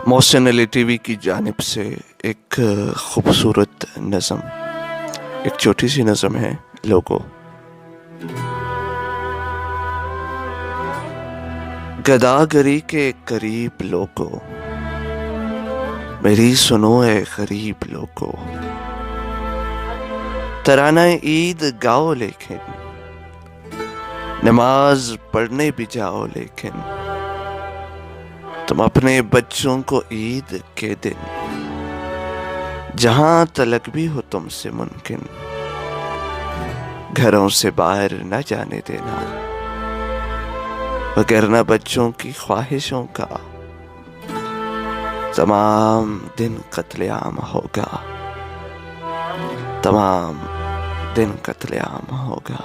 Mohsin Ali TV की जानिब से एक खूबसूरत नज़म, एक छोटी सी नज़म है लोगो। गदागरी के करीब लोगो, मेरी सुनो है गरीब लोगो। तराना ईद गाओ लेकिन नमाज पढ़ने भी जाओ, लेकिन तुम अपने बच्चों को ईद के दिन जहां तलक भी हो तुमसे मुमकिन घरों से बाहर न जाने देना, वगरना बच्चों की ख्वाहिशों का तमाम दिन कत्लेआम होगा, तमाम दिन कत्लेआम होगा।